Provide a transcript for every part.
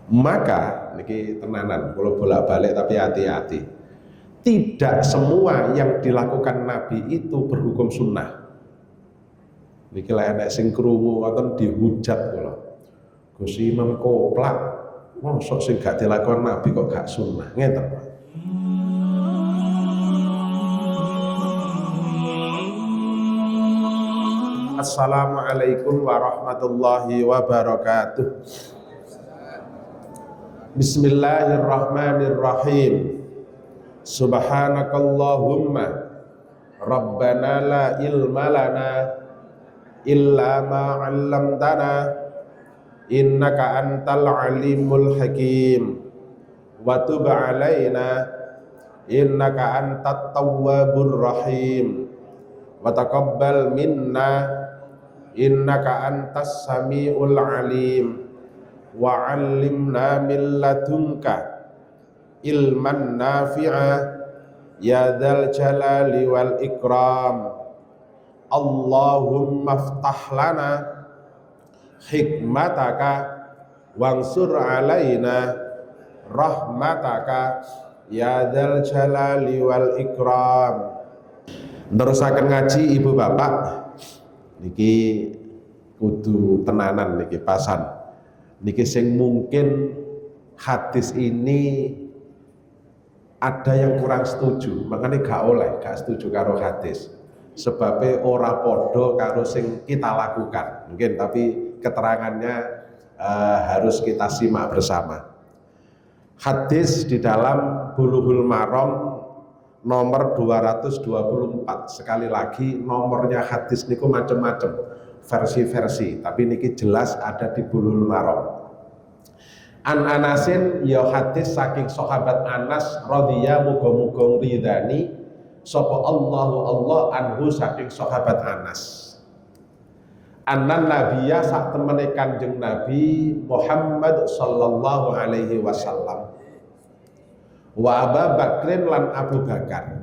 Maka niki tenanan kalau bolak-balik tapi hati-hati. Tidak semua yang dilakukan Nabi itu berhukum sunnah. Niki lah enek sing krungu wonten dihujat kula. Gus Imam koplak, mosok sing gak dilakukan Nabi kok gak sunnah. Ngeten Pak. Assalamualaikum warahmatullahi wabarakatuh. Bismillahirrahmanirrahim. Subhanakallahumma Rabbana la ilma lana illa ma 'allamtana innaka antal alimul hakim wa tub 'alaina innaka antat tawwabur rahim wa taqabbal minna innaka antas samiul alim wa 'allimna min ladunka ilman nafi'a ya dzal jalali wal ikram. Allahumma ftah lana hikmataka wansur alaina rahmataka ya dzal jalali wal ikram. Nerusaken ngaji ibu bapak niki kudu tenanan niki pasan. Niki sing mungkin hadis ini ada yang kurang setuju, makanya gak setuju karo hadis. Sebabnya ora podo karo sing kita lakukan. Mungkin tapi keterangannya harus kita simak bersama. Hadis di dalam Bulughul Maram nomor 224. Sekali lagi nomornya hadis niku macam-macam, versi-versi, tapi niki jelas ada di Bulughul Maram. An Anasin ya hadis saking sahabat Anas radhiyallahu muga-muga ridani sapa Allah anhu saking sahabat Anas. Annan nabiyya sak temene Kanjeng Nabi Muhammad sallallahu alaihi wasallam wa Abu Bakrin lan Abu Bakar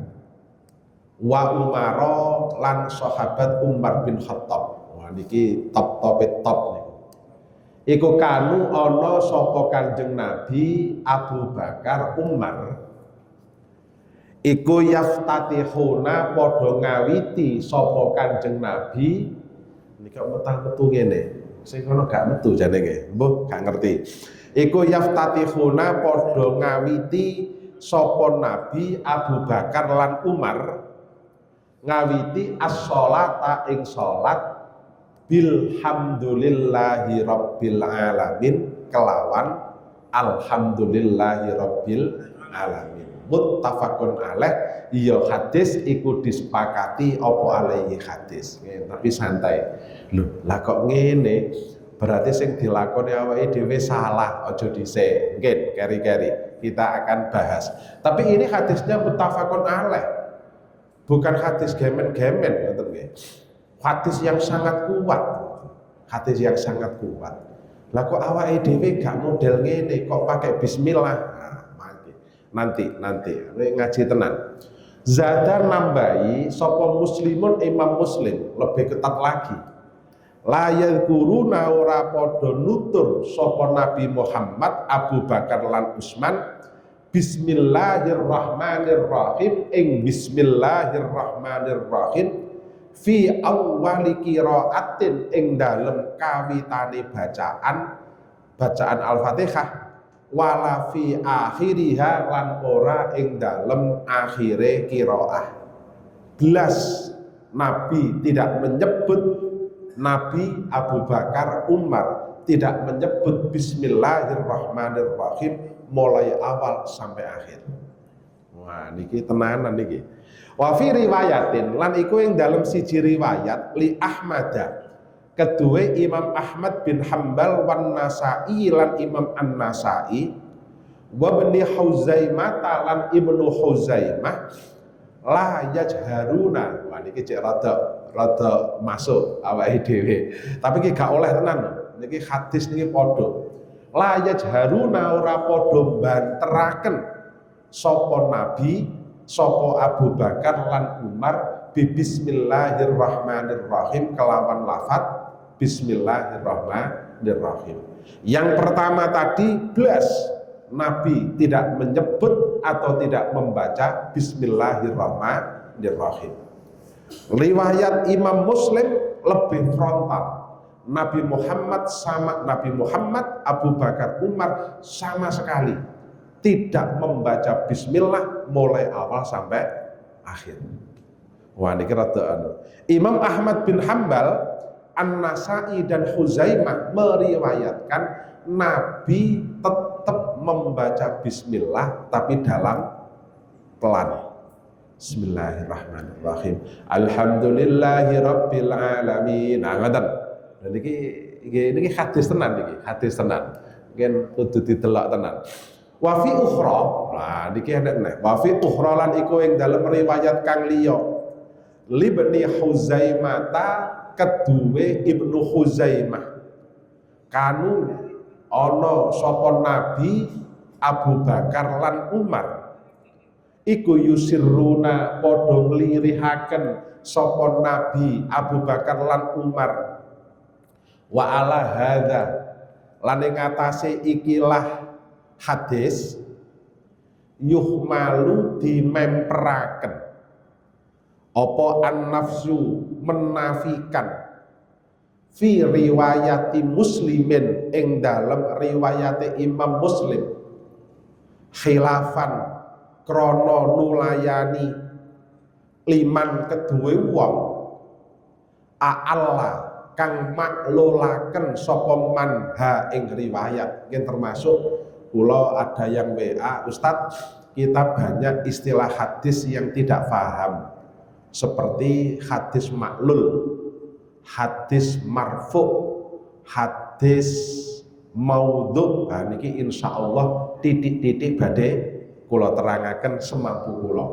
wa Umar lan sahabat Umar bin Khattab. Wah niki top niku. Iku kanu ana sapa Kanjeng Nabi Abu Bakar Umar iku yaftatihuna padha ngawiti sapa Kanjeng Nabi niki metang-metu ngene sing kono gak metu jane nggih mbuh gak ngerti. Iku yaftatihuna padha ngawiti sapa Nabi Abu Bakar lan Umar ngawiti as-sholata ing salat bilhamdulillahi rabbil alamin kelawan alhamdulillahi rabbil alamin. Muttafaqun alaih. Iya hadis iku disepakati apa alaihi hadis. Tapi santai. Lho, lah kok ngene? Berarti sing dilakoni awake dhewe salah, aja dhisik. Mungkin keri-keri kita akan bahas. Tapi ini hadisnya muttafaqun alaih. Bukan hadis gemen-gemen, ngoten nggih. Hadis yang sangat kuat, hadis yang sangat kuat. Lah kok awake dhewe gak model ngene, kok pakai bismillah. Nah, nanti ngaji tenan. Zada nambahi sapa muslimun imam muslim lebih ketat lagi. La yadhkuruna ora padha nutur sapa Nabi Muhammad Abu Bakar lan Utsman bismillahirrahmanirrahim ing bismillahirrahmanirrahim fi awwali qiraatin ing dalem kawitane bacaan Al-Fatihah wala fi akhiriha lan ora ing dalem akhire qiraah. Belas Nabi tidak menyebut, Nabi Abu Bakar Umar tidak menyebut bismillahirrahmanirrahim mulai awal sampai akhir. Wah niki tenanan niki. Wa fi riwayatin lan iku ing dalam siji riwayat li Ahmad kedua Imam Ahmad bin Hambal wan Nasai lan Imam An-Nasai wa Ibnu Huzaimah lan Ibnu Huzaimah la yajharuna. Wah niki cek rada masuk awake dhewe. Tapi iki gak oleh tenan. Niki hadis niki padha. La yajharuna ora padha banteraken sapa Nabi sapa Abu Bakar lan Umar bismillahirrahmanirrahim kelawan lafaz bismillahirrahmanirrahim. Bismillahirrahmanirrahim. Yang pertama tadi blas Nabi tidak menyebut atau tidak membaca Bismillahirrahmanirrahim. Riwayat Imam Muslim lebih frontal. Nabi Muhammad, Abu Bakar, Umar sama sekali tidak membaca bismillah mulai awal sampai akhir. Wah, ini kira Imam Ahmad bin Hambal, An-Nasai dan Huzaimah meriwayatkan Nabi tetap membaca bismillah tapi dalam pelan. Bismillahirrahmanirrahim. Alhamdulillahirabbil alamin. Nah, ngoten. Dan iki hadis tenan iki, hadis tenan. Mungkin kudu didelok tenan. Wa fi ukhra, nah niki enek neh. Wa fi ukhra lan iku ing dalem riwayat kang liya. Libni Huzaimah ta keduwe Ibnu Huzaimah. Kanu ana sapa Nabi, Abu Bakar lan Umar. Iku yusirruna padha nglirihaken sapa Nabi, Abu Bakar lan Umar. Wa ala hadza lan ing atase ikilah hadis yuhmalu dimemperaken apa an-nafsu menafikan fi riwayati muslimin ing dalem riwayate Imam Muslim khilafan krana nulayani liman kedue wong a'alla kang maklulaken sapa man ha ing riwayat. Mungkin termasuk kula ada yang WA, Ustadz kita banyak istilah hadis yang tidak paham seperti hadis maklul, hadis marfu, hadis maudhu. Nah niki insyaallah titik-titik badhe kula terangaken semampu kula.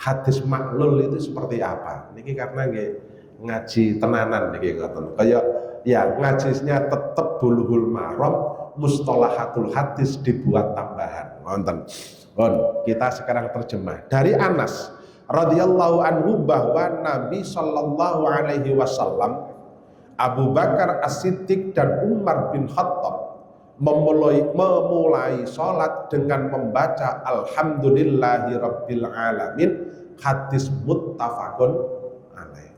Hadis maklul itu seperti apa? Niki karena nggih ngaji tenanan niki ngoten. Kaya ya ngajisnya tetep bulughul maram, mustalahatul hadis dibuat tambahan. Ngoten. Kita sekarang terjemah dari Anas radhiyallahu anhu bahwa Nabi sallallahu alaihi wasallam, Abu Bakar As-Siddiq dan Umar bin Khattab memulai salat dengan membaca alhamdulillahirabbil alamin, hadis muttafaqun alaih.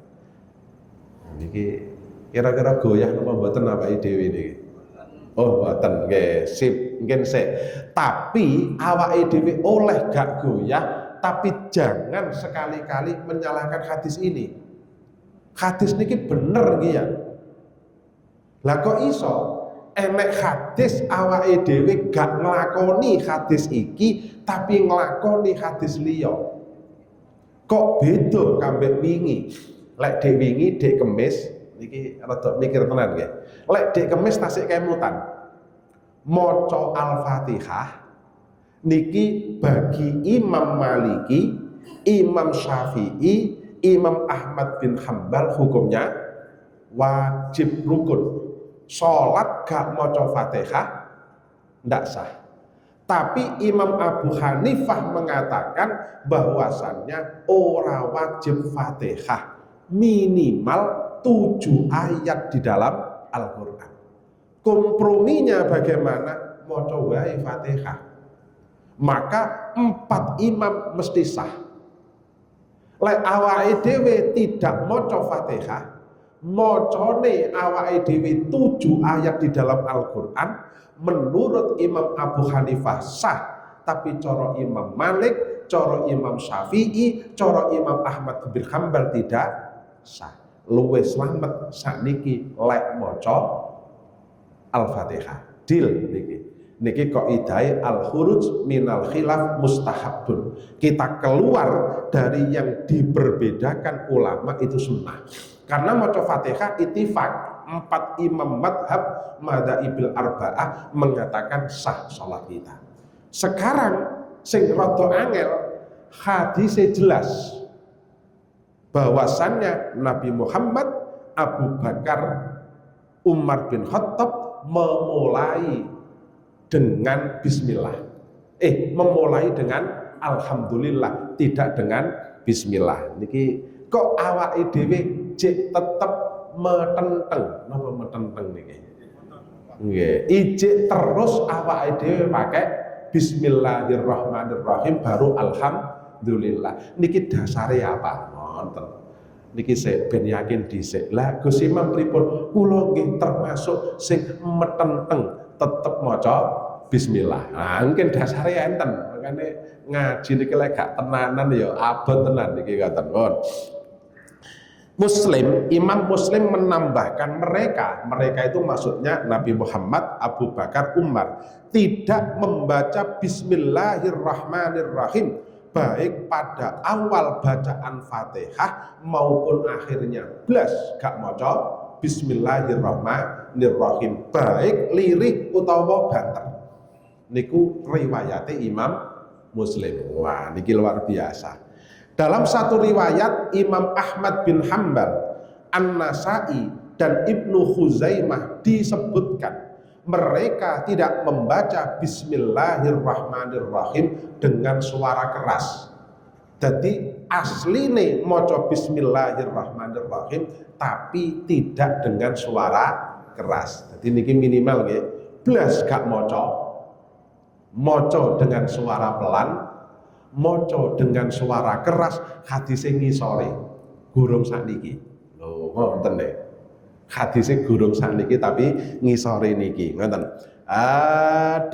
Niki kira-kira goyah napa mboten awake dhewe niki? Oh, mboten nggih, sip, nggih sik. Tapi awake dhewe oleh gak goyah, tapi jangan sekali-kali menyalahkan hadis ini. Hadis niki bener nggih ya. Lah kok iso enek hadis awake dhewe gak nglakoni hadis iki tapi nglakoni hadis liya? Kok beda kambek wingi? Lek dek wingi, dek kemis, niki rada mikir tenan nggih. Lek dek kemis tasik kemutan. Maca Al-Fatihah niki bagi Imam Maliki, Imam Syafi'i, Imam Ahmad bin Hambal hukumnya wajib rukun. Salat gak maca Fatihah ndak sah. Tapi Imam Abu Hanifah mengatakan bahwasannya ora wajib Fatihah, minimal 7 ayat di dalam Al-Quran. Komprominya bagaimana? Maca wae Fatihah. Maka 4 imam mesti sah. Lek awake dhewe tidak maca Fatihah, macane awake dhewe 7 ayat di dalam Al-Quran, menurut Imam Abu Hanifah sah. Tapi cara Imam Malik, cara Imam Syafi'i, cara Imam Ahmad bin Hambal tidak sah. Luwih slamet sakniki lek maca Al-Fatihah. Deal niki. Niki kaidah al-khuruj minal khilaf mustahabun. Kita keluar dari yang diperbedakan ulama itu sunnah. Karena maca Fatihah ittifaq 4 imam madhab madzhabil arba'ah mengatakan sah salat kita. Sekarang sing rada angel hadise jelas bahwasannya Nabi Muhammad, Abu Bakar, Umar bin Khattab memulai dengan bismillah. Memulai dengan alhamdulillah, tidak dengan bismillah. Niki kok awake dhewe jek tetep metenteng. Napa metenteng niki? Nggih, ijik terus awake dhewe pakai bismillahirrahmanirrahim baru alhamdulillah. Niki dasare apa? Nonton. Niki sik ben yakin dhisik. Lah Gus Imam pripun? Kula nggih termasuk sing metenteng tetep maca bismillah. Nah, mungkin dasare enten. Makane ngaji niki lek gak tenanan ya abot tenan niki ngoten. Muslim, Imam Muslim menambahkan mereka itu maksudnya Nabi Muhammad, Abu Bakar, Umar tidak membaca Bismillahirrahmanirrahim baik pada awal bacaan Fatihah maupun akhirnya blas gak maca Bismillahirrahmanirrahim baik lirih utawa banter. Niku riwayate Imam Muslim. Wah, niki luar biasa. Dalam satu riwayat Imam Ahmad bin Hanbal, An-Nasai dan Ibnu Khuzaimah disebutkan mereka tidak membaca Bismillahirrahmanirrahim dengan suara keras. Jadi asline maca Bismillahirrahmanirrahim tapi tidak dengan suara keras. Jadi niki minimal nggih, blas gak maca dengan suara pelan, moco dengan suara keras, hadise ngisore gurung sakniki. Lho, ngoten nggih. Hadise gurung sakniki tapi ngisore niki, ngoten.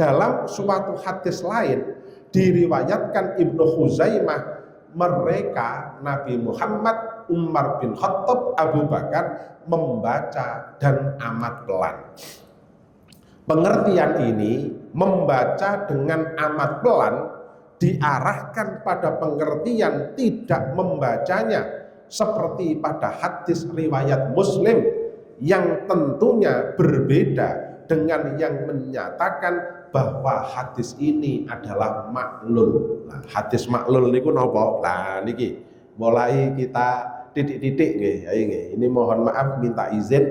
Dalam suatu hadis lain diriwayatkan Ibnu Khuzaimah mereka Nabi Muhammad, Umar bin Khattab, Abu Bakar membaca dan amat pelan. Pengertian ini membaca dengan amat pelan diarahkan pada pengertian tidak membacanya seperti pada hadis riwayat Muslim yang tentunya berbeda dengan yang menyatakan bahwa hadis ini adalah maklul. Nah, hadis maklul niku napa? Nah niki mulai kita titik-titik nggih. Ini mohon maaf minta izin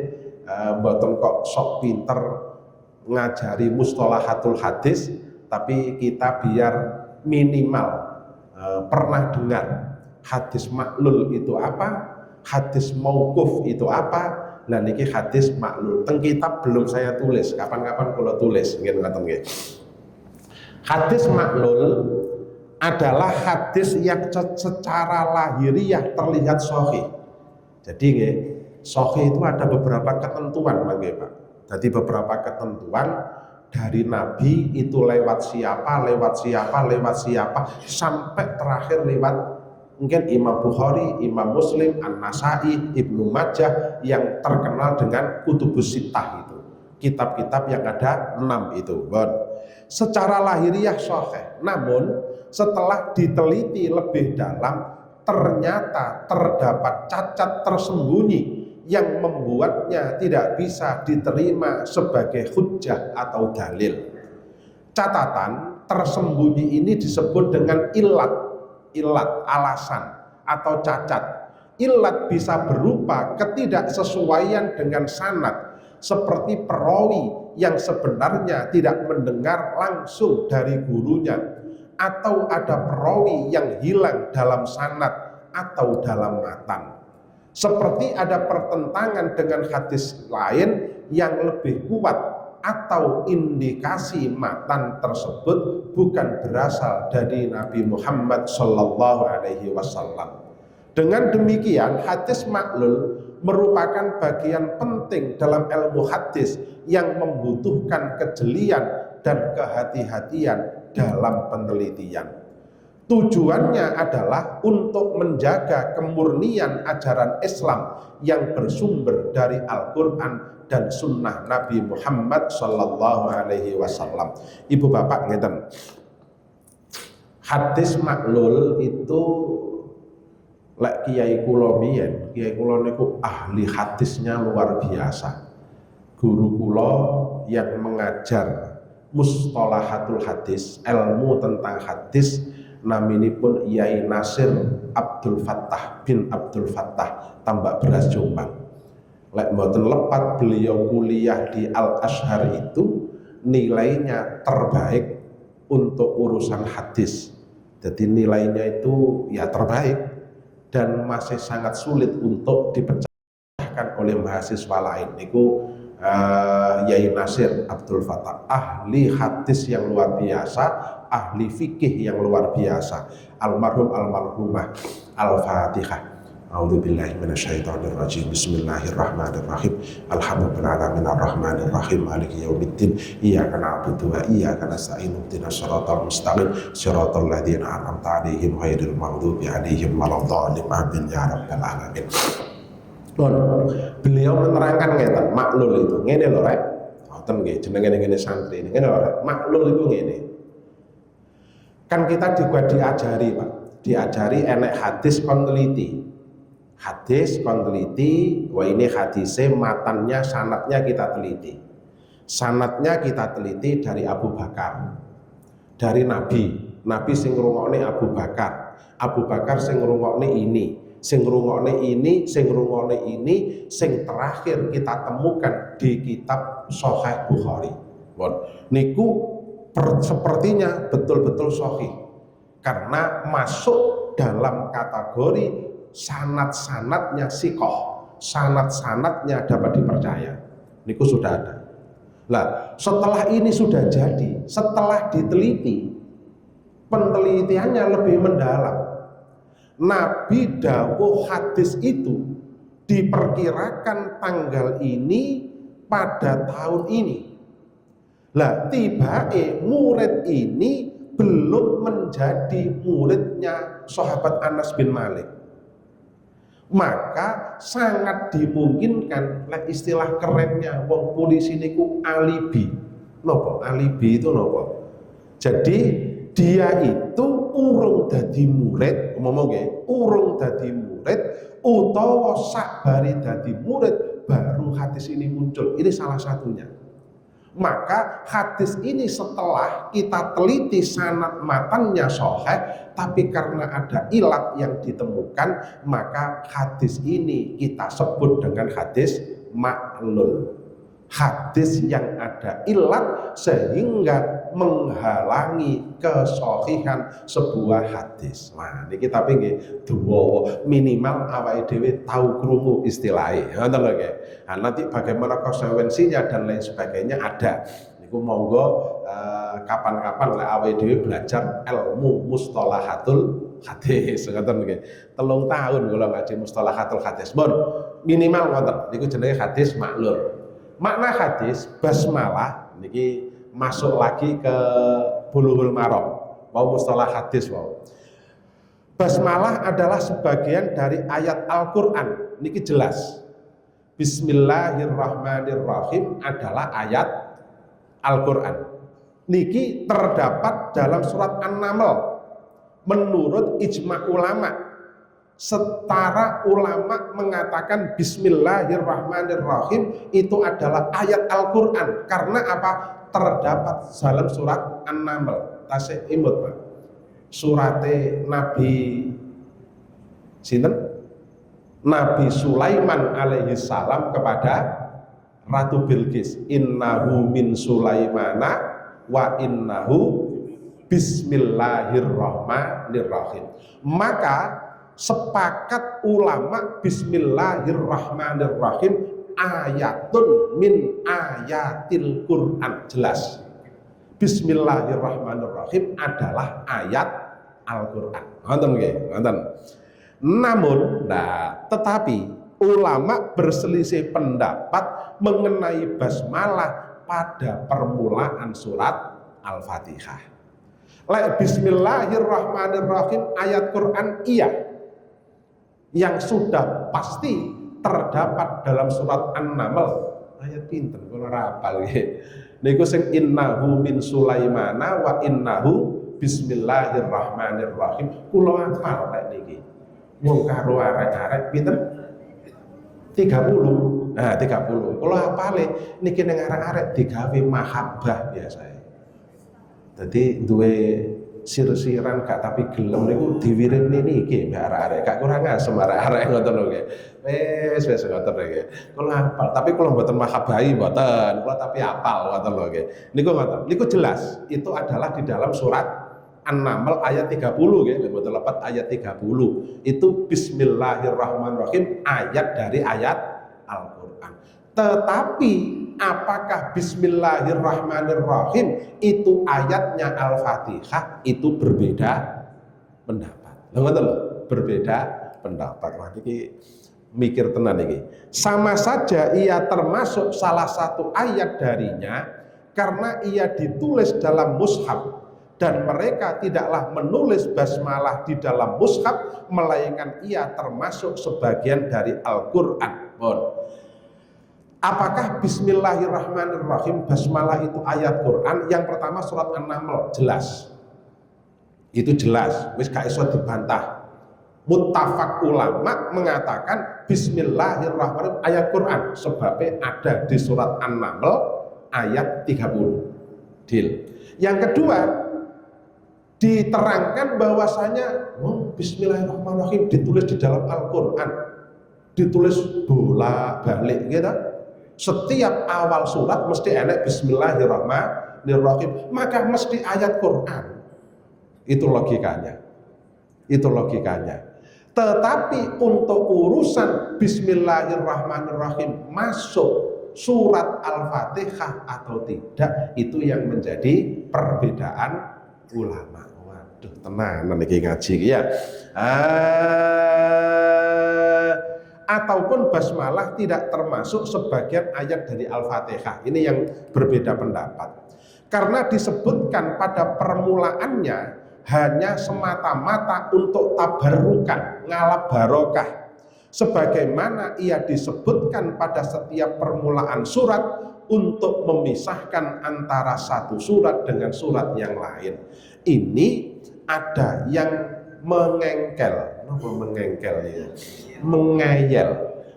mboten kok sok pinter ngajari mustalahatul hadis, tapi kita biar minimal pernah dengar hadis maklul itu apa, hadis mauquf itu apa. Lah niki hadis maklul teng kitab belum saya tulis, kapan-kapan kula tulis nggih ngoten nggih. Hadis maklul adalah hadis yang secara lahiriah terlihat sahih. Jadi nggih, sahih itu ada beberapa ketentuan mangke Pak. Jadi beberapa ketentuan dari Nabi itu lewat siapa sampai terakhir lewat mungkin Imam Bukhari, Imam Muslim, An-Nasai, Ibnu Majah yang terkenal dengan Kutubus Sittah itu. Kitab-kitab yang ada 6 itu. Secara lahiriah sahih. Namun setelah diteliti lebih dalam ternyata terdapat cacat tersembunyi yang membuatnya tidak bisa diterima sebagai hujjah atau dalil. Catatan tersembunyi ini disebut dengan ilat, alasan atau cacat. Ilat bisa berupa ketidaksesuaian dengan sanad, seperti perawi yang sebenarnya tidak mendengar langsung dari gurunya, atau ada perawi yang hilang dalam sanad atau dalam matan. Seperti ada pertentangan dengan hadis lain yang lebih kuat, atau indikasi matan tersebut bukan berasal dari Nabi Muhammad Sallallahu Alaihi Wasallam. Dengan demikian, hadis maklul merupakan bagian penting dalam ilmu hadis yang membutuhkan kejelian dan kehati-hatian dalam penelitian. Tujuannya adalah untuk menjaga kemurnian ajaran Islam yang bersumber dari Al-Quran dan Sunnah Nabi Muhammad Sallallahu Alaihi Wasallam. Ibu bapak ngeten, hadis maklul itu lek kiai kula biyen, kiai kula niku ahli hadisnya luar biasa. Guru kula yang mengajar mustalahatul hadis, ilmu tentang hadis, naminipun Yai Nasir Abdul Fattah bin Abdul Fattah Tambak Beras Jombang. Lek mboten lepat beliau kuliah di Al-Azhar itu nilainya terbaik untuk urusan hadis. Jadi nilainya itu ya terbaik dan masih sangat sulit untuk dipecahkan oleh mahasiswa lain. Niku Yai Nasir Abdul Fattah, ahli hadis yang luar biasa, ahli fikih yang luar biasa, almarhum almarhumah. Al-Fatihah. A'udzubillahi minasyaitonirrajim. Bismillahirrahmanirrahim. Alhamdulillahirabbil alamin arrahim maliki yaumiddin. Iyyaka na'budu wa iyyaka nasta'in. Ihdinas shiratal mustaqim. Shiratal ladzina an'amta 'alaihim ghairil maghdubi 'alaihim waladdallin. Amin ya rabbal alamin. Beliau menerangkan ngeten, maklul itu ngene lho rek. Ngoten nggih jenenge ngene santri. Ngene lho rek, maklul itu ngene. Kan kita juga diajari, Pak. Diajari enek hadis peneliti. Hadis peneliti, wah ini hadisnya matannya, sanatnya kita teliti. Sanatnya kita teliti dari Abu Bakar, dari Nabi sing ngrungokne Abu Bakar, Abu Bakar sing ngrungokne ini, sing ngrungokne ini, sing ngrungokne ini, sing terakhir kita temukan di kitab Sahih Bukhari. Niku sepertinya betul-betul sahih karena masuk dalam kategori sanad-sanadnya sikoh, sanad-sanadnya dapat dipercaya. Niku sudah ada. Nah, setelah ini sudah jadi, setelah diteliti, penelitiannya lebih mendalam. Nabi dawuh hadis itu diperkirakan tanggal ini pada tahun ini. Lah, tibae murid ini belum menjadi muridnya sahabat Anas bin Malik. Maka sangat dimungkinkan, lah istilah kerennya wong polisi niku alibi. Nopo? Alibi itu nopo? Jadi dia itu urung dadi murid, urung dadi murid utawa sakbari dadi murid baru hadis ini muncul. Ini salah satunya. Maka hadis ini setelah kita teliti sanad matannya sahih, tapi karena ada ilat yang ditemukan, maka hadis ini kita sebut dengan hadis maklul. Hadis yang ada ilat sehingga menghalangi kesahihan sebuah hadis. Nah, ini kita pengen duwowo minimal awake dhewe tahu krungu istilahnya. Ngoten lho nggih. Nah, nanti bagaimana konsekuensinya dan lain sebagainya ada. Niku monggo kapan-kapan lek awake dhewe belajar ilmu mustalahatul hadis. Ngoten nggih. 3 tahun kula ngaji mustalahatul hadis. Bon, minimal ngoten. Niku jenenge hadis maklul. Makna hadis basmalah niki masuk lagi ke Bulughul Maram. Mau mustalah hadis mau. Basmalah adalah sebagian dari ayat Al-Qur'an. Niki jelas. Bismillahirrahmanirrahim adalah ayat Al-Qur'an. Niki terdapat dalam surat An-Naml. Menurut ijma ulama, setara ulama mengatakan Bismillahirrahmanirrahim itu adalah ayat Al-Qur'an. Karena apa? Terdapat dalam surat An-Naml. Tasih imut, Pak. Surate Nabi sinten? Nabi Sulaiman alaihi salam kepada Ratu Bilqis. Innahu min Sulaimana wa innahu bismillahirrahmanirrahim. Maka sepakat ulama Bismillahirrahmanirrahim ayatun min ayatil Quran. Jelas Bismillahirrahmanirrahim adalah ayat Al-Quran. Nonton nggih, nonton. Namun, tetapi ulama berselisih pendapat mengenai basmalah pada permulaan surat Al-Fatihah. Lek Bismillahirrahmanirrahim ayat Quran iya, yang sudah pasti terdapat dalam surat An-Naml ayat pinten kula rapal nggih. Niku sing innahu min Sulaimana wa innahu bismillahirrahmanirrahim. Kula hafal lek niki. Wong karo arek-arek pinten? 30. Nah, 30. Kula hafale niki ning arek-arek digawe mahabbah biasa. Dadi duwe sir-siran gak tapi gelem niku diwiridne niki mbek arek-arek. Gak kurang asem arek-arek ngoten lho nggih. Wis ngoten nggih. Kula hafal, tapi kula mboten mahabahi mboten. Kula tapi hafal ngoten lho nggih. Niku ngoten. Niku jelas itu adalah di dalam surat An-Naml ayat 30 nggih, mboten lepat ayat 30. Itu bismillahirrahmanirrahim ayat dari ayat Al-Qur'an. Tetapi apakah Bismillahirrahmanirrahim itu ayatnya Al-Fatihah? Itu berbeda pendapat. Berbeda pendapat. Wah, ini mikir tenan ini. Sama saja ia termasuk salah satu ayat darinya karena ia ditulis dalam mushaf dan mereka tidaklah menulis basmalah di dalam mushaf melainkan ia termasuk sebagian dari Al-Qur'an. Apakah Bismillahirrahmanirrahim basmalah itu ayat Quran? Yang pertama surat An-Naml, jelas. Itu jelas, wis gak iso dibantah. Muttafaq ulama mengatakan Bismillahirrahmanirrahim ayat Quran sebabnya ada di surat An-Naml ayat 30. Deal. Yang kedua, diterangkan bahwasanya Bismillahirrahmanirrahim ditulis di dalam Al-Quran, ditulis bolak-balik gitu. Setiap awal surat mesti enak Bismillahirrahmanirrahim, maka mesti ayat Quran. Itu logikanya. Tetapi untuk urusan Bismillahirrahmanirrahim masuk surat Al-Fatihah atau tidak, itu yang menjadi perbedaan ulama. Waduh, tenan iki ngaji ya. Ataupun basmalah tidak termasuk sebagian ayat dari Al-Fatihah. Ini yang berbeda pendapat. Karena disebutkan pada permulaannya hanya semata-mata untuk tabarrukan, ngalap barokah. Sebagaimana ia disebutkan pada setiap permulaan surat untuk memisahkan antara satu surat dengan surat yang lain. Ini ada yang mengeyel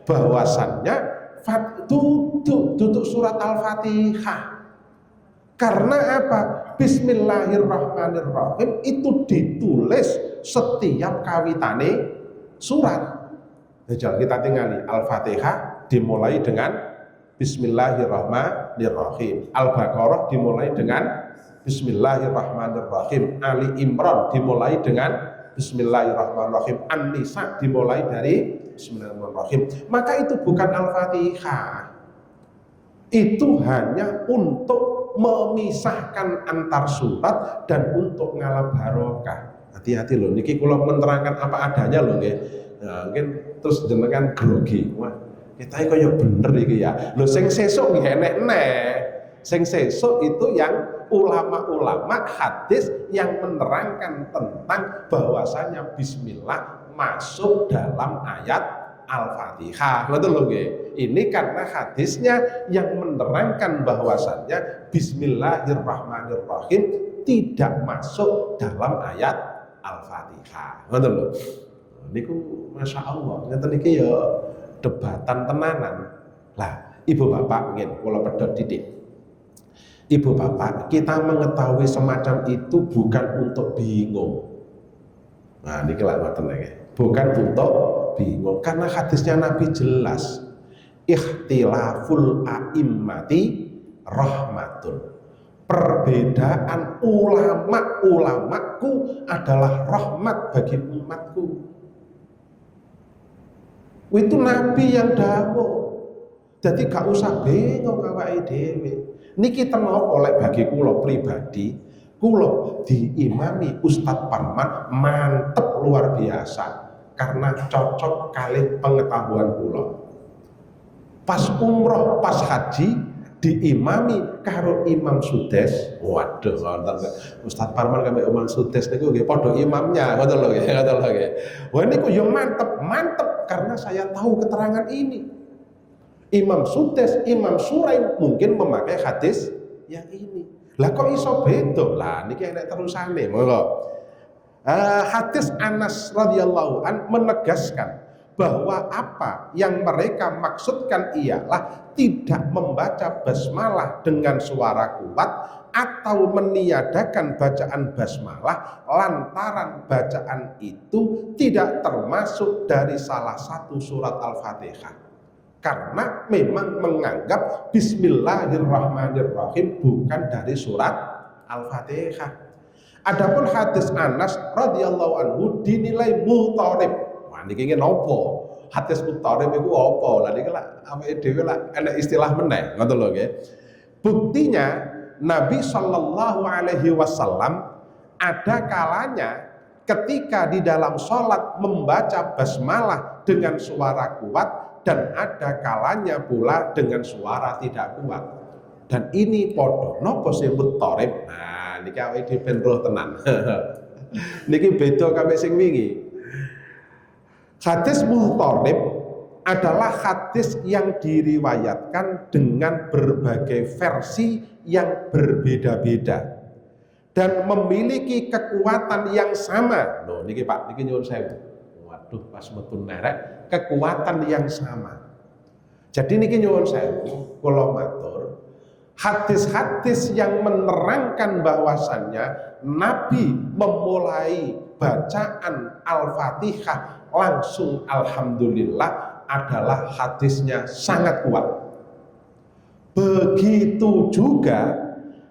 bahwasannya duduk surat Al-Fatihah. Karena apa? Bismillahirrahmanirrahim itu ditulis setiap kawitane surat. Jadi kita tinggali Al-Fatihah dimulai dengan Bismillahirrahmanirrahim. Al-Baqarah dimulai dengan Bismillahirrahmanirrahim. Ali Imran dimulai dengan Bismillahirrahmanirrahim. An-Nisa dimulai dari Bismillahirrahmanirrahim. Maka itu bukan Al-Fatihah. Itu hanya untuk memisahkan antar surat dan untuk ngalap barokah. Hati-hati loh, niki kula menerangkan apa adanya loh nggih. Nah, mungkin terus jenengan grogi. Wah, kita kaya bener iki ya. Lho sing sesuk nggih enek-enek. Sing sesuk itu yang ulama-ulama hadis yang menerangkan tentang bahwasanya bismillah masuk dalam ayat Al-Fatihah. Betul loh nggih. Ini karena hadisnya yang menerangkan bahwasanya bismillahirrahmanirrahim tidak masuk dalam ayat Al-Fatihah. Betul loh. Niku Masya Allah, ngeten iki ya debatan tenanan. Lah, Ibu Bapak nggih kula pedhot titik. Ibu Bapak, kita mengetahui semacam itu bukan untuk bingung. Nah, niki lak ngoten nggih. Bukan untuk bingung karena hadisnya Nabi jelas. Ikhtilaful a'immati rahmatun. Perbedaan ulamaku adalah rahmat bagi umatku. Itu Nabi yang dawuh. Jadi gak usah bingung awake dhewe. Niki tenapa oleh bagi kula pribadi, kula diimami Ustadz Parman mantep luar biasa karena cocok kali pengetahuan kula. Pas umroh, pas haji diimami karo Imam Sudes. Waduh, wonten Ustadz Parman karo Imam Sudes niku nggih padha imamnya, ngoten lho nggih. Wah niku yo mantep karena saya tahu keterangan ini. Imam Sudes, Imam Suraim mungkin memakai hadis yang ini. Lah kok iso beda? Lah niki enek terusane, monggo. Hadis Anas radhiyallahu an menegaskan bahwa apa yang mereka maksudkan ialah tidak membaca basmalah dengan suara kuat atau meniadakan bacaan basmalah lantaran bacaan itu tidak termasuk dari salah satu surat Al-Fatihah. Karena memang menganggap Bismillahirrahmanirrahim bukan dari surat Al-Fatihah. Adapun hadis Anas radhiyallahu anhu dinilai mutarib. Wah niki napa? Hadis mutharib iku apa? Lah niki lak awake dhewe lak ana istilah meneh, ngoten lho nggih. Buktinya Nabi Shallallahu Alaihi Wasallam ada kalanya ketika di dalam sholat membaca basmalah dengan suara kuat dan ada kalanya pula dengan suara tidak kuat. Dan ini podo nopo sing mutharib. Nah, niki awake dhewe ben roh tenan. Niki beda kami sing wingi. Hadis mutharib adalah hadis yang diriwayatkan dengan berbagai versi yang berbeda-beda dan memiliki kekuatan yang sama. Loh niki Pak, niki nyuwun sewu. Waduh, pas metu nerek, kekuatan yang sama. Jadi niki nyuwun sewu, kula matur, hadis-hadis yang menerangkan bahwasannya Nabi memulai bacaan Al-Fatihah langsung alhamdulillah adalah hadisnya sangat kuat. Begitu juga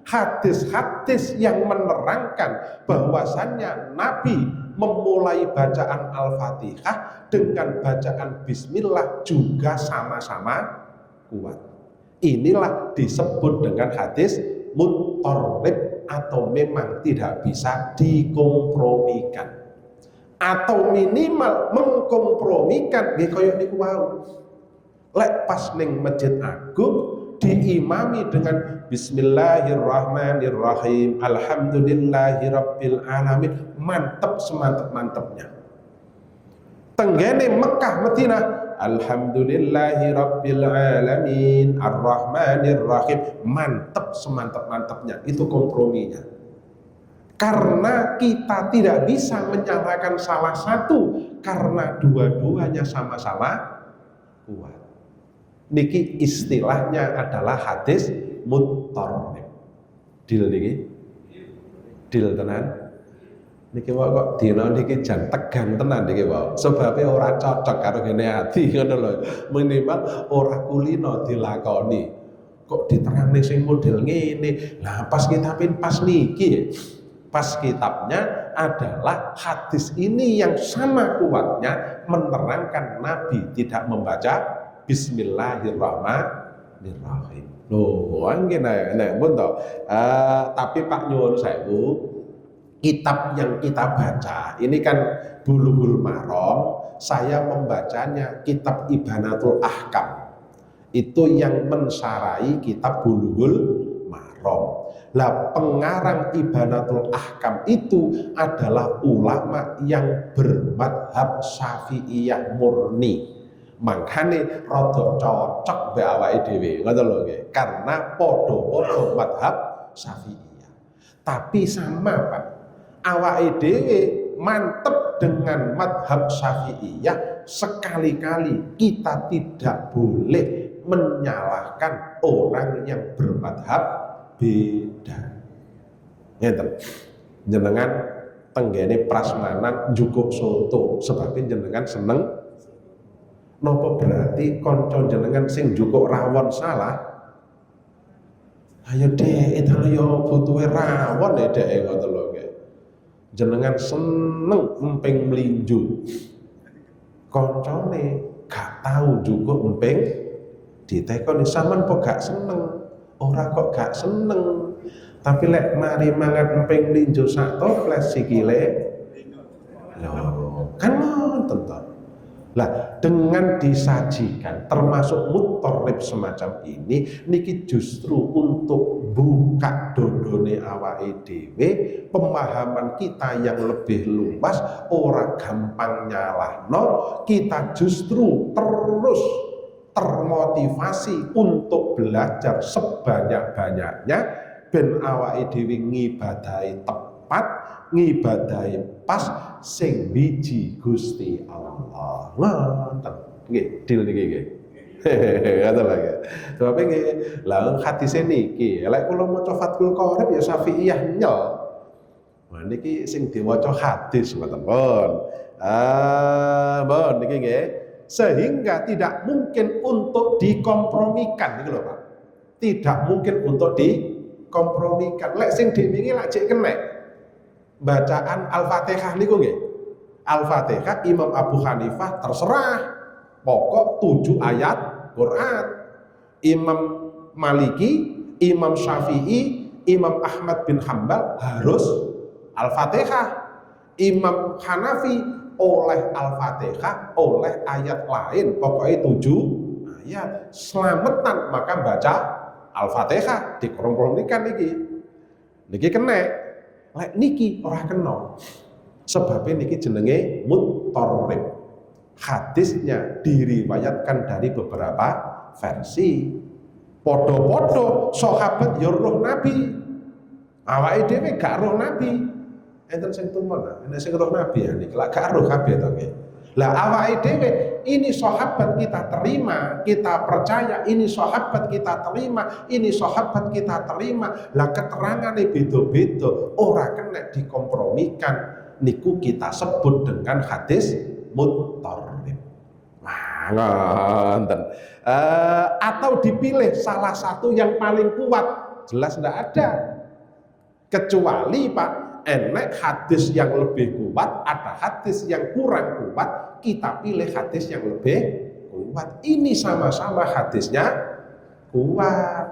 hadis-hadis yang menerangkan bahwasannya Nabi memulai bacaan Al-Fatihah dengan bacaan Bismillah juga sama-sama kuat. Inilah disebut dengan hadis mutharib atau memang tidak bisa dikompromikan atau minimal mengkompromikan nggih kaya niku wau. Lek pas ning Masjid Agung diimami dengan Bismillahirrahmanirrahim, Alhamdulillahirabbil alamin, mantep semantep-mantepnya. Tenggene Mekah Madinah, Alhamdulillahirabbil alamin, Arrahmanirrahim, mantep semantep-mantepnya. Itu komprominya. Karena kita tidak bisa menyalahkan salah satu karena dua-duanya sama-sama kuat. Niki istilahnya adalah hadis mutharib. Dil niki. Dil tenan. Niki wae kok dina niki jan tegang tenan niki wae. Sebabe ora cocok karo kene ati ngono lho. Minimal ora kulino dilakoni. Kok diterangne sing model ngene. Lah pas kitabin pas niki. Pas kitabnya adalah hadis ini yang sama kuatnya menerangkan Nabi tidak membaca Bismillahirrahmanirrahim. Loh, nggih nek pun to. Tapi Pak nyuwun sewu, kitab yang kita baca ini kan Bulughul Maram, saya membacanya kitab Ibanatul Ahkam. Itu yang mensarai kitab Bulughul Maram. Lah pengarang Ibanatul Ahkam itu adalah ulama yang bermadhab Syafi'iyah murni. Makanya rada cocok be awake dhewe, ngoten lho nggih. Karena padha-padha madhab Syafi'iyah. Tapi sama Pak, awake dhewe mantep dengan madhab Syafi'iyah, sekali-kali kita tidak boleh menyalahkan orang yang bermadhab beda. Ngeten. Jenengan tenggene prasmanan njukuk soto sebabnya jenengan seneng. Nopo berarti konco jenengan sing njukuk rawon salah? Ayo dek, itu yo butuhe rawon ya dek, ngoten lho nggih. Jenengan seneng emping mlinju. Koncone gak tahu njukuk emping ditekoni sampean kok gak seneng. Ora kok gak seneng. Tapi lek mari mangan emping mlinju sak toples sikile. Lho, kan ngoten to. Lah dengan disajikan termasuk mutharib semacam ini niki justru untuk buka dodone awake dhewe, pemahaman kita yang lebih luas, ora gampang nyalahno, kita justru terus termotivasi untuk belajar sebanyak-banyaknya ben awake dhewe ngibadahi tepat, ngibadahi pas sing biji Gusti Allah. Ngoten. Nggih, dil niki nggih. Ngoten lho nggih. Sebab nggih, lah hadise niki, lek kula maca Fathul Qorib ya Syafi'iyah nyel. Nah niki sing diwaca hadis ngoten pun. Bon niki nggih. Sehingga tidak mungkin untuk dikompromikan niki lho Pak. Tidak mungkin untuk dikompromikan. Lek sing diwingi lak jek kenek. Bacaan Al-Fatihah niku nggih. Al-Fatihah Imam Abu Hanifah terserah pokok 7 ayat Quran. Imam Maliki, Imam Syafi'i, Imam Ahmad bin Hambal harus Al-Fatihah. Imam Hanafi oleh Al-Fatihah, oleh ayat lain, pokoknya 7 ayat. Selamatan maka baca Al-Fatihah, dikorong-korongkan niki kena. Lek niki ora kena. Sebabnya niki jenenge muttarib. Hadisnya diriwayatkan dari beberapa versi. Podo-podo sahabat ya roh Nabi. Awake dhewe gak roh Nabi. Enten sing tumen, enten sing roh Nabi ya niki lak gak roh kabeh to nggih. Lah awake dhewe ini sahabat kita terima, kita percaya, ini sahabat kita terima, ini sahabat kita terima. Lah keterangane beda-beda, ora kena dikompromikan. Niku kita sebut dengan hadis muttarib. Nah, ngoten. Atau dipilih salah satu yang paling kuat, jelas tidak ada. Kecuali Pak, enek hadis yang lebih kuat, ada hadis yang kurang kuat, kita pilih hadis yang lebih kuat. Ini sama-sama hadisnya kuat.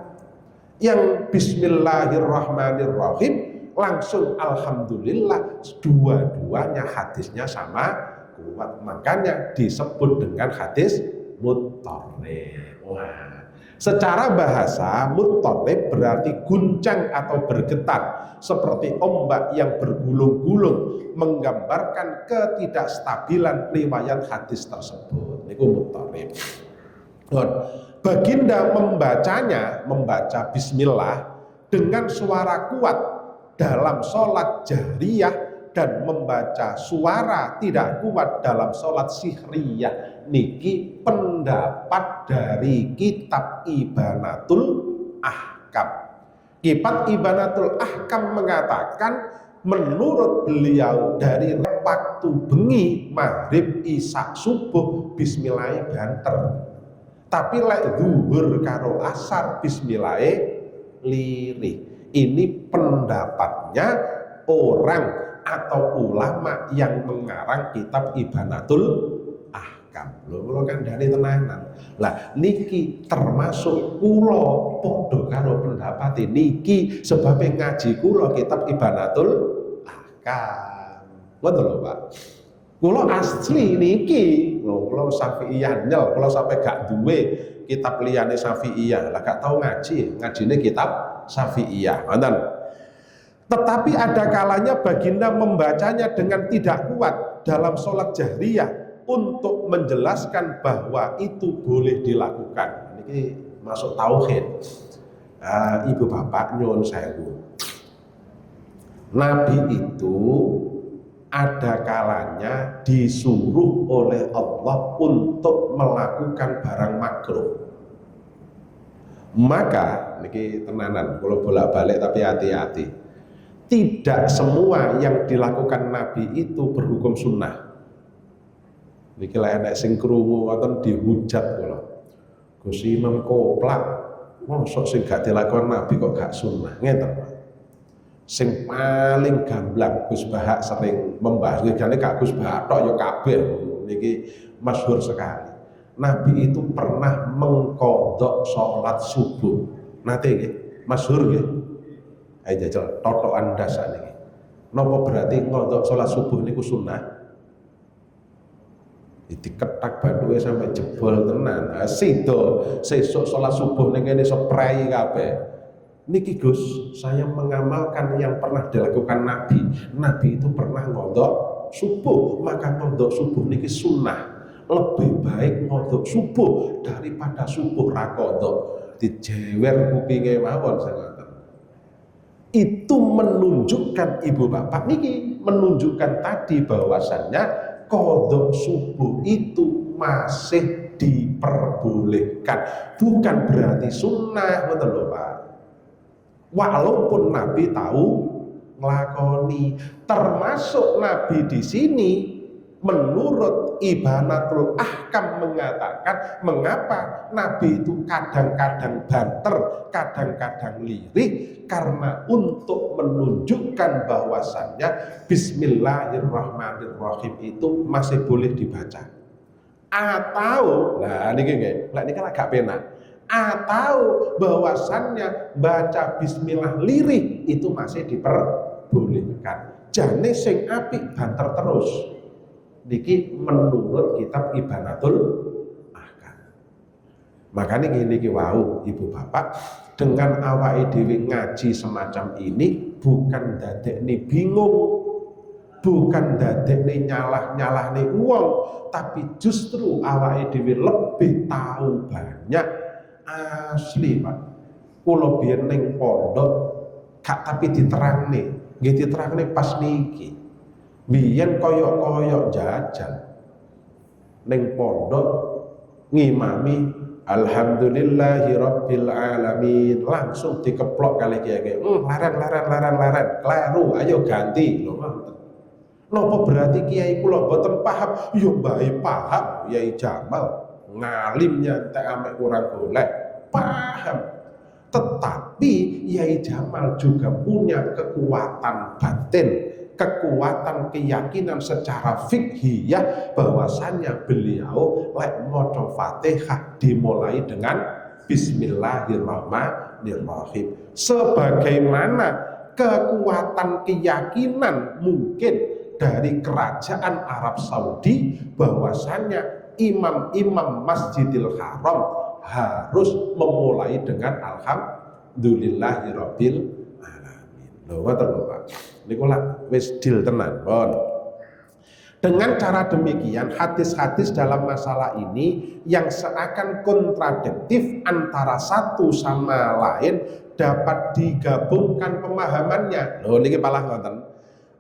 Yang bismillahirrahmanirrahim langsung alhamdulillah, dua-duanya hadisnya sama kuat, makanya disebut dengan hadis muttarib. Wah, secara bahasa muttarib berarti guncang atau bergetar seperti ombak yang bergulung-gulung, menggambarkan ketidakstabilan riwayat hadis tersebut. Itu muttarib. Baginda membaca bismillah dengan suara kuat dalam sholat jahriyah dan membaca suara tidak kuat dalam sholat sihriyah. Niki pendapat dari kitab Ibanatul Ahkam. Kitab Ibanatul Ahkam mengatakan menurut beliau dari waktu bengi maghrib isya subuh bismillah banter, tapi lek zuhur karo asar bismillah lirih. Ini pendapatnya orang atau ulama yang mengarang kitab Ibanatul Ahkam. Lho kan dari tenanan. Lah niki termasuk kula padha karo pendapat niki sebab ngaji kula kitab Ibanatul Ahkam. Ngoten lho Pak. Kula asli niki, lho kula Syafi'iyah nyel, kula sampai gak duwe kitab liyane Syafi'iyah. Lah gak tau ngaji, ngajine kitab Syafi'iyah. Tetapi ada kalanya baginda membacanya dengan tidak kuat dalam sholat jahriyah untuk menjelaskan bahwa itu boleh dilakukan. Ini masuk tauhid. Ibu bapak nyuwun sewu. Nabi itu ada kalanya disuruh oleh Allah untuk melakukan barang makruh. Maka niki tenanan, kalau bolak-balik tapi hati-hati. Tidak semua yang dilakukan Nabi itu berhukum sunnah. Niki lah enek sing krungu ngoten dihujat kula. Gus Imam koplak, mosok sing gak dilakukan Nabi kok gak sunnah. Ngeten Pak. Sing paling gamblang Gus Bahak sering membahas, jane gak Gus Bahak tok ya kabeh niki masyhur sekali. Nabi itu pernah mengkodok sholat subuh. Nate nggih, masyhur nggih. Ayo jajal totokan dasar niki. Napa berarti ngodok sholat subuh niku sunnah? Diketak bathuke sampai jebol tenan. Sido sesuk sholat subuh ning kene spray kabeh. Niki Gus, saya mengamalkan yang pernah dilakukan Nabi. Nabi itu pernah ngodok subuh, maka ngodok subuh niki sunnah. Lebih baik ngodok subuh daripada subuh ra kodok. Dijewer kupinge mawon sangaten. Itu menunjukkan ibu bapak niki menunjukkan tadi bahwasannya kodok subuh itu masih diperbolehkan, bukan berarti sunnah, betul lho Pak. Walaupun Nabi tahu nglakoni, termasuk Nabi di sini menurut Ibanatul Ahkam mengatakan mengapa Nabi itu kadang-kadang banter, kadang-kadang lirih, karena untuk menunjukkan bahwasannya Bismillahirrahmanirrahim itu masih boleh dibaca. Atau nah niki nggih, lek niki agak penak. Atau bahwasannya baca bismillah lirih itu masih diperbolehkan. Jane sing apik banter terus. Niki menurut kitab Ibanatul Ahkam. Makanya gini ki wau ibu bapak, dengan awake dhewe ngaji semacam ini bukan dadekne bingung, bukan dadekne nyalah-nyalahne uang, tapi justru awake dhewe lebih tahu banyak. Asli Pak, kula biyen ning pondok gak tapi diterangne, nggih diterangne pas niki. Biyen koyok-koyok jajal ning pondok ngimami alhamdulillahi rabbil alamin, langsung dikeplok kali kiai. Laren kleru, ayo ganti lho. Napa berarti kiai kula boten paham? Yo bae paham Yai Jamal. Ngalimnya tak amek kurang golek, paham. Tetapi Yai Jamal juga punya kekuatan batin, kekuatan keyakinan secara fikhiyah bahwasannya beliau lek maca Fatihah dimulai dengan Bismillahirrahmanirrahim. Sebagaimana kekuatan keyakinan mungkin dari kerajaan Arab Saudi bahwasannya imam-imam Masjidil Haram harus memulai dengan alhamdulillahirabbil alamin. Lho ngoten lho Pak. Niku lak wis deal tenan, pon. Dengan cara demikian hadis-hadis dalam masalah ini yang seakan kontradiktif antara satu sama lain dapat digabungkan pemahamannya. Lho niki malah ngoten.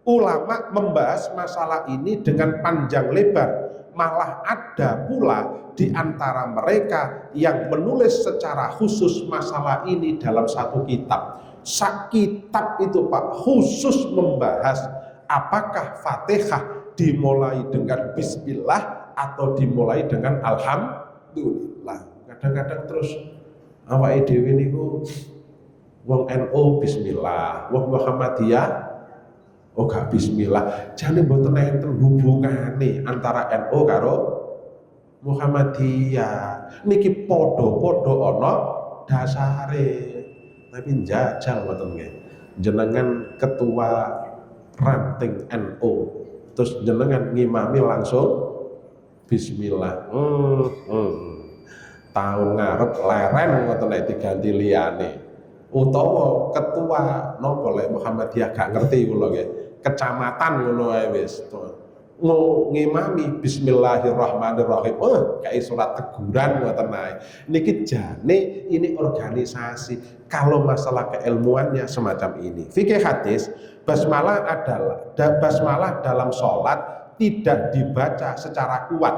Ulama membahas masalah ini dengan panjang lebar. Malah ada pula di antara mereka yang menulis secara khusus masalah ini dalam satu kitab. Sak kitab itu Pak khusus membahas apakah Fatihah dimulai dengan bismillah atau dimulai dengan alhamdulillah. Kadang-kadang terus awake dhewe niku wong NU bismillah, wong Muhammadiyah oh gak bismillah. Jane mboten enten hubungane antara NU karo Muhammadiyah. Niki padha-padha ana dasare. Tapi njajal ngoten nggih. Jenengan ketua ranting NU, terus jenengan ngimami langsung bismillah. Tahun ngarep leren ngoten nek diganti liyane. Utawa ketua napa lek Muhammadiyah gak ngerti kula nggih. Kecamatan ngono ae wis. Ngimami bismillahirrahmanirrahim. Kayak surat teguran ngoten ae. Niki jane ini organisasi. Kalau masalah keilmuannya semacam ini. Fikih hadis basmalah dalam sholat tidak dibaca secara kuat.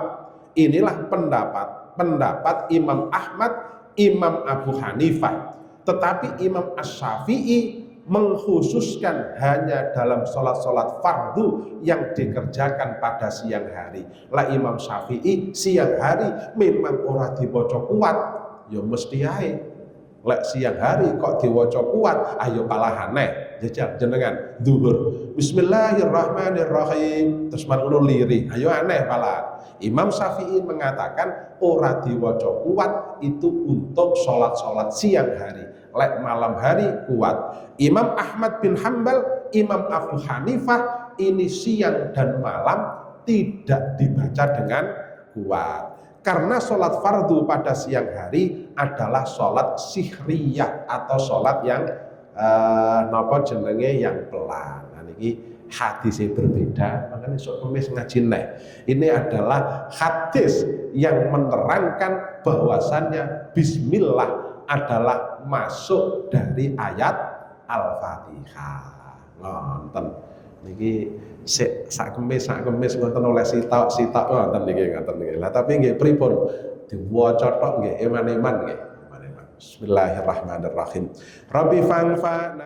Inilah pendapat Imam Ahmad, Imam Abu Hanifah. Tetapi Imam Asy-Syafi'i mengkhususkan hanya dalam sholat-sholat fardu yang dikerjakan pada siang hari. Lah Imam Syafi'i siang hari memang ora diwaca kuat, ya mesti ae. Lek siang hari kok diwaca kuat, ayo palah aneh. Jajal jenengan zuhur Bismillahirrahmanirrahim terus marono lirih, ayo aneh palah. Imam Syafi'i mengatakan ora diwaca kuat itu untuk sholat-sholat siang hari. Lek malam hari kuat. Imam Ahmad bin Hanbal, Imam Abu Hanifah ini siang dan malam tidak dibaca dengan kuat. Karena sholat fardu pada siang hari adalah sholat sihriyah atau sholat yang napa jenenge yang pelan. Nah niki hadisnya berbeda, makanya sok kemis ngaji nek. Ini adalah hadis yang menerangkan bahwasannya bismillah adalah masuk dari ayat Al-Fatihah. Ngonten niki sak kemis ngoten oleh sitok ngoten niki ngoten niki. Lah tapi nggih pripun diwaca tok nggih eman-eman nggih. Bismillahirrahmanirrahim. Rabbi fanfa'na